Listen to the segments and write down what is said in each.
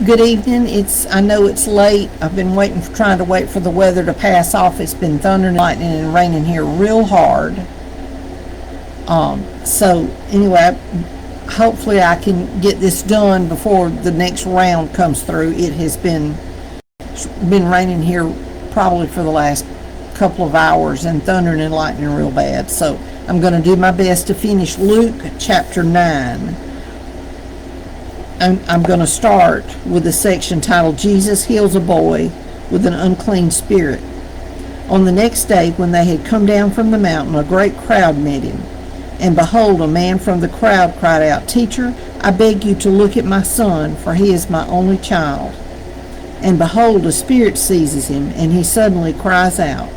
Good evening. I know it's late. I've been trying to wait for the weather to pass off. It's been thundering, lightning, and raining here real hard. So anyway, hopefully I can get this done before the next round comes through. It has been raining here probably for the last couple of hours and thundering and lightning real bad. So I'm going to do my best to finish Luke chapter 9. I'm going to start with the section titled Jesus Heals a Boy with an Unclean Spirit. On the next day, when they had come down from the mountain, a great crowd met him. And behold, a man from the crowd cried out, "Teacher, I beg you to look at my son, for he is my only child." And behold, a spirit seizes him, and he suddenly cries out.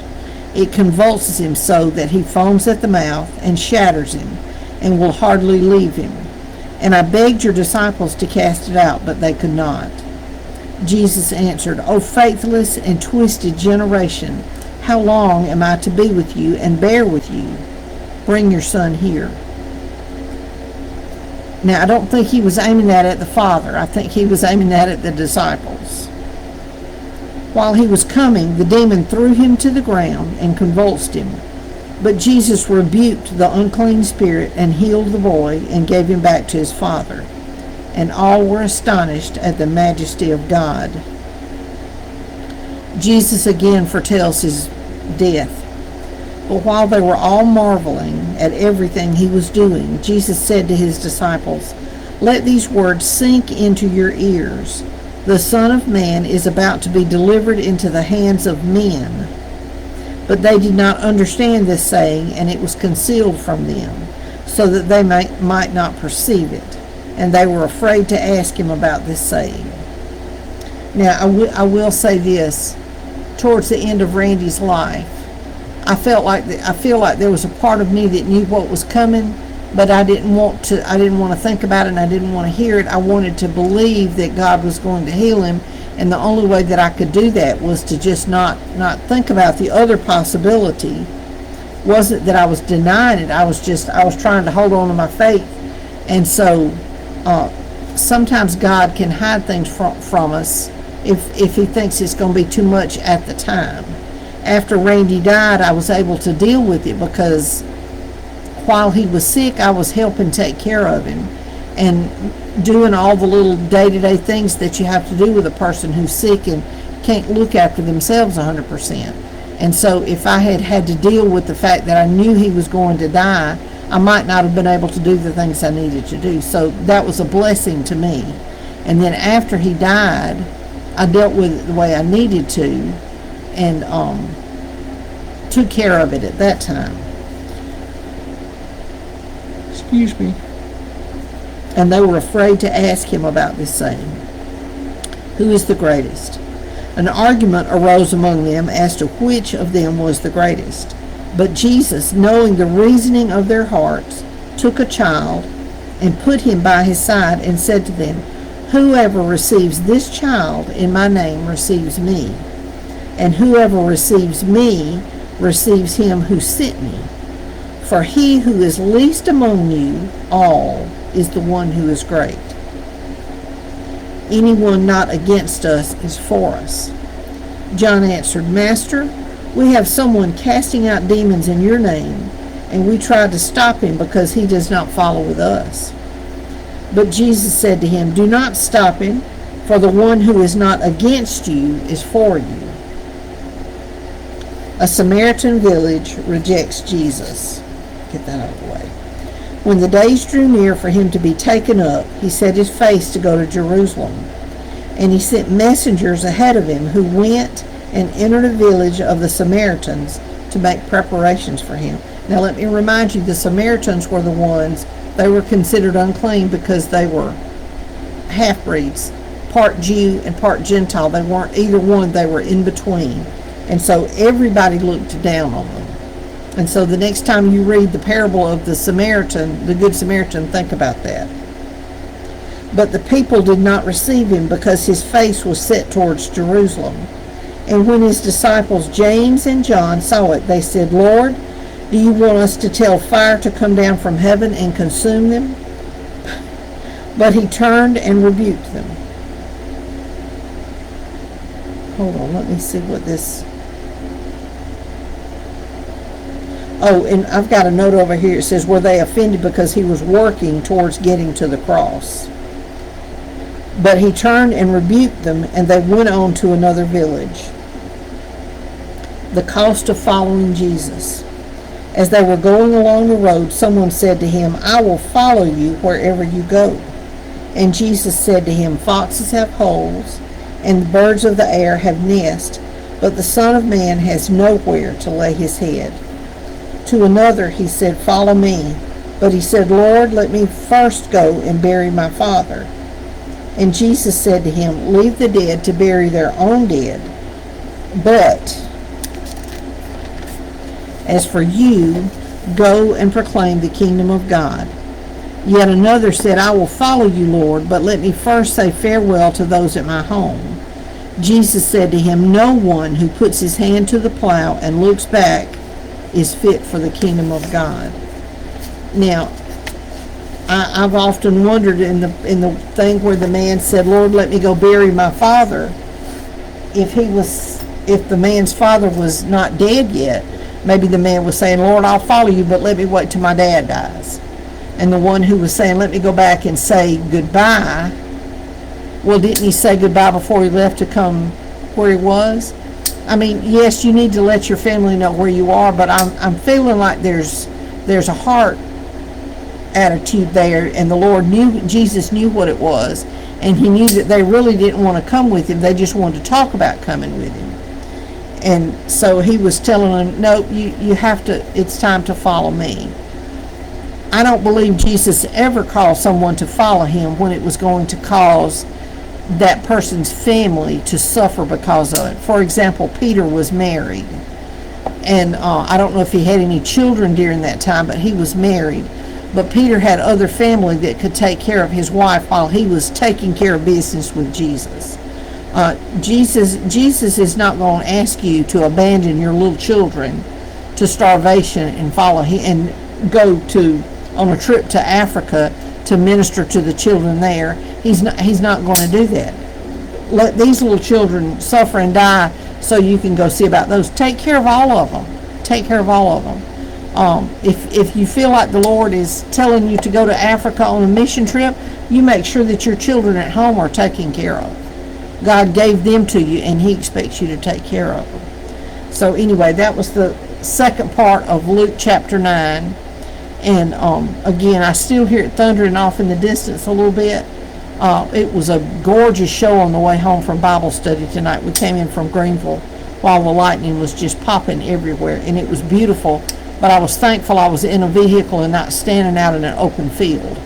It convulses him so that he foams at the mouth and shatters him, and will hardly leave him. And I begged your disciples to cast it out, but they could not. Jesus answered, "O faithless and twisted generation, how long am I to be with you and bear with you? Bring your son here." Now, I don't think he was aiming that at the Father. I think he was aiming that at the disciples. While he was coming, the demon threw him to the ground and convulsed him. But Jesus rebuked the unclean spirit and healed the boy and gave him back to his father. And all were astonished at the majesty of God. Jesus again foretells his death. But while they were all marveling at everything he was doing, Jesus said to his disciples, "Let these words sink into your ears. The Son of Man is about to be delivered into the hands of men." But they did not understand this saying, and it was concealed from them, so that they might not perceive it. And they were afraid to ask him about this saying. Now, I will say this. Towards the end of Randy's life, I feel like there was a part of me that knew what was coming, but I didn't want to think about it, and I didn't want to hear it. I wanted to believe that God was going to heal him. And the only way that I could do that was to just not think about the other possibility. Wasn't that I was denying it. I was trying to hold on to my faith. And so sometimes God can hide things from us if he thinks it's going to be too much at the time. After Randy died, I was able to deal with it because while he was sick, I was helping take care of him and doing all the little day-to-day things that you have to do with a person who's sick and can't look after themselves 100%. And so if I had to deal with the fact that I knew he was going to die, I might not have been able to do the things I needed to do. So that was a blessing to me. And then after he died, I dealt with it the way I needed to and took care of it at that time. Excuse me. And they were afraid to ask him about this saying, "Who is the greatest?" An argument arose among them as to which of them was the greatest. But Jesus, knowing the reasoning of their hearts, took a child and put him by his side and said to them, "Whoever receives this child in my name receives me, and whoever receives me receives him who sent me. For he who is least among you all is the one who is great. Anyone not against us is for us." John answered, "Master, we have someone casting out demons in your name, and we tried to stop him because he does not follow with us." But Jesus said to him, "Do not stop him, for the one who is not against you is for you." A Samaritan village rejects Jesus. Get that out of the way. When the days drew near for him to be taken up, he set his face to go to Jerusalem. And he sent messengers ahead of him who went and entered a village of the Samaritans to make preparations for him. Now let me remind you, the Samaritans were the ones, they were considered unclean because they were half-breeds, part Jew and part Gentile. They weren't either one, they were in between. And so everybody looked down on them. And so the next time you read the parable of the Samaritan, the Good Samaritan, think about that. But the people did not receive him because his face was set towards Jerusalem. And when his disciples James and John saw it, they said, "Lord, do you want us to tell fire to come down from heaven and consume them?" But he turned and rebuked them. hold on, let me see what this. Oh, and I've got a note over here. It says, were they offended because he was working towards getting to the cross? But he turned and rebuked them, and they went on to another village. The cost of following Jesus. As they were going along the road, someone said to him, I will follow you wherever you go. And Jesus said to him, foxes have holes, and the birds of the air have nests, but the Son of Man has nowhere to lay his head. To another he said, follow me. But he said, Lord, let me first go and bury my father. And Jesus said to him, leave the dead to bury their own dead. But as for you, go and proclaim the kingdom of God. Yet another said, I will follow you, Lord, but let me first say farewell to those at my home. Jesus said to him, no one who puts his hand to the plow and looks back is fit for the kingdom of God. Now, I've often wondered in the thing where the man said, Lord, let me go bury my father. If the man's father was not dead yet, maybe the man was saying, Lord, I'll follow you, but let me wait till my dad dies. And the one who was saying, let me go back and say goodbye, well, didn't he say goodbye before he left to come where he was? I mean, yes, you need to let your family know where you are, but I'm feeling like there's a heart attitude there, and the Lord Jesus knew what it was, and he knew that they really didn't want to come with him. They just wanted to talk about coming with him. And so he was telling them, no, you have to, it's time to follow me. I don't believe Jesus ever called someone to follow him when it was going to cause that person's family to suffer because of it. For example, Peter was married, and I don't know if he had any children during that time, but he was married. But Peter had other family that could take care of his wife while he was taking care of business with Jesus. Jesus is not going to ask you to abandon your little children to starvation and follow him and go on a trip to Africa to minister to the children there. He's not going to do that. Let these little children suffer and die so you can go see about those. Take care of all of them. Take care of all of them. If you feel like the Lord is telling you to go to Africa on a mission trip, you make sure that your children at home are taken care of. God gave them to you, and he expects you to take care of them. So anyway, that was the second part of Luke chapter 9. And again, I still hear it thundering off in the distance a little bit. It was a gorgeous show on the way home from Bible study tonight. We came in from Greenville while the lightning was just popping everywhere, and it was beautiful. But I was thankful I was in a vehicle and not standing out in an open field.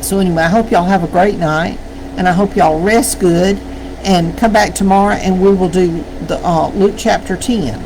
So anyway, I hope y'all have a great night, and I hope y'all rest good, and come back tomorrow and we will do the Luke chapter 10.